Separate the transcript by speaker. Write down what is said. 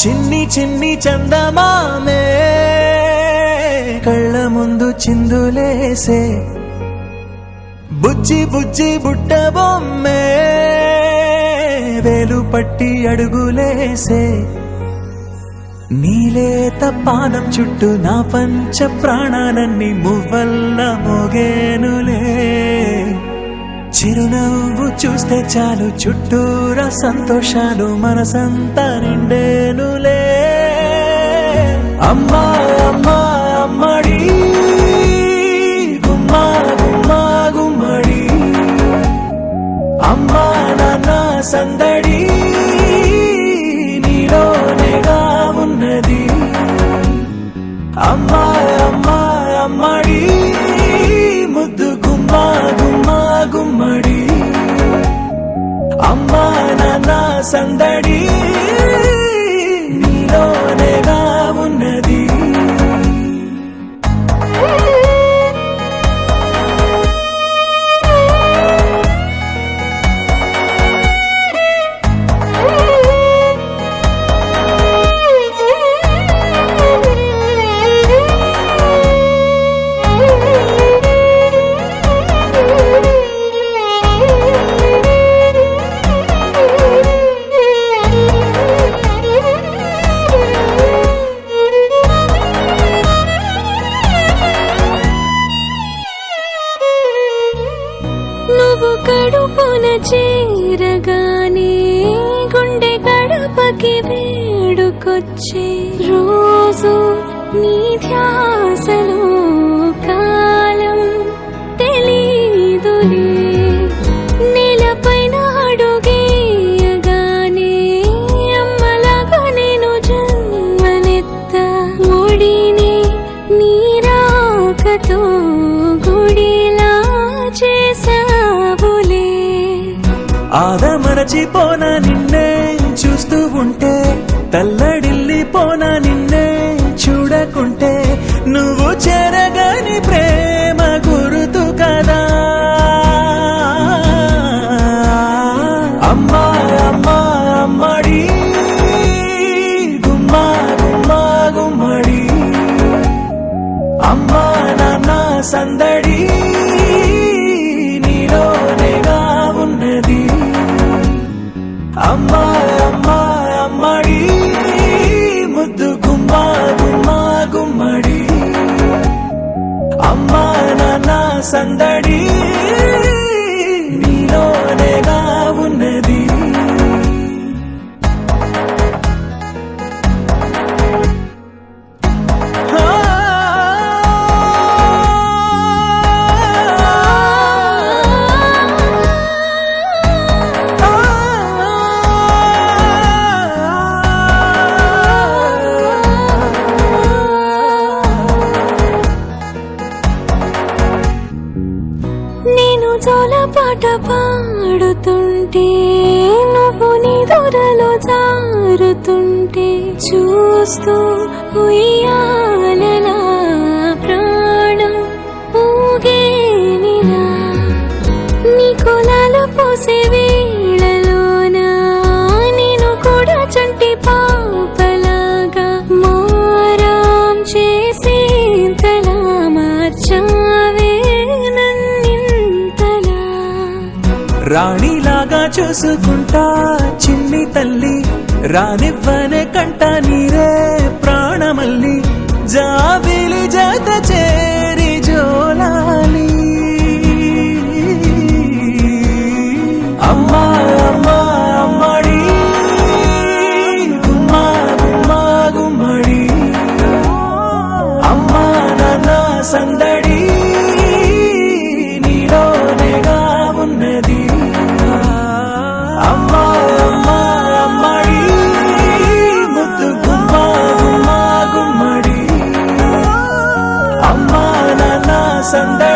Speaker 1: చిన్ని చిన్ని చందమామే కళ్ళ ముందు చిందులేసే బుజ్జి బుజ్జి బుట్ట బొమ్మే వేలు పట్టి అడుగులేసే నీలేత పానం చుట్టూ నా పంచ ప్రాణాలన్నీ మువ్వల్ల మోగేనులే చిరునవ్వు చూస్తే చాలు చుట్టూరా సంతోషాలు మనసంతా నిండేనులే అమ్మా అమ్మా అమ్మడి గుమ్మా గుమ్మా గుమ్మడి అమ్మా నాన్న సందడి నీలోనేగా ఉన్నది అమ్మా అమ్మా అమ్మడి ముద్దు గుమ్మా గుమ్మా గుమ్మడి అమ్మా నాన్న సందడి నీలోనేగా ఉన్నది
Speaker 2: నువ్వు కడుపున చేరగానే గుండె గడపకి వేడుకొచ్చే రోజు నీ ధ్యాసలో కాలం తెలీదులే నేలపైన అడుగేయగానే అమ్మలాగా నేను జన్మనెత్త ఒడిని నీ రాకతో గుడిలా చేసావులే
Speaker 1: ఆదమరచిపోనా నిన్నే చూస్తూ ఉంటే తల్లడిల్లిపోనా నిన్నే చూడకుంటే నువ్వు చెరగని ప్రేమ గురుతు కదా అమ్మా అమ్మా అమ్మడి గుమ్మా గుమ్మా గుమ్మడి అమ్మా నాన్న సందడి నీలోనేగా ఉన్నది అమ్మా అమ్మా అమ్మడి ముద్దు గుమ్మా గుమ్మా గుమ్మడి అమ్మా నాన్న సందడి నీలోనేగా ఉన్నది
Speaker 2: నేను జోలపాట పాడుతుంటే నువ్వు నీ దొరలో జారుతుంటే చూస్తూ ఉయ్యాలలా ప్రాణం ఊగేనిలా నీ కులాల పోసే వేళలోన నేను కూడా చంటి పాపలాగా మారాం చేసేంతలా మార్చావే
Speaker 1: రాణిలాగా చూసుకుంటా చిన్ని తల్లి రానివ్వనే కంట నీరే ప్రాణమల్లి జాబిలి జత చేరి జోలాలి అమ్మా అమ్మా అమ్మడి గుమ్మా గుమ్మా గుమ్మడి అమ్మా నాన్న సందడి నీలోనేగా ఉన్నది అమ్మా అమ్మా అమ్మడి ముద్దు గుమ్మా గుమ్మా గుమ్మడి అమ్మా నాన్న సందడి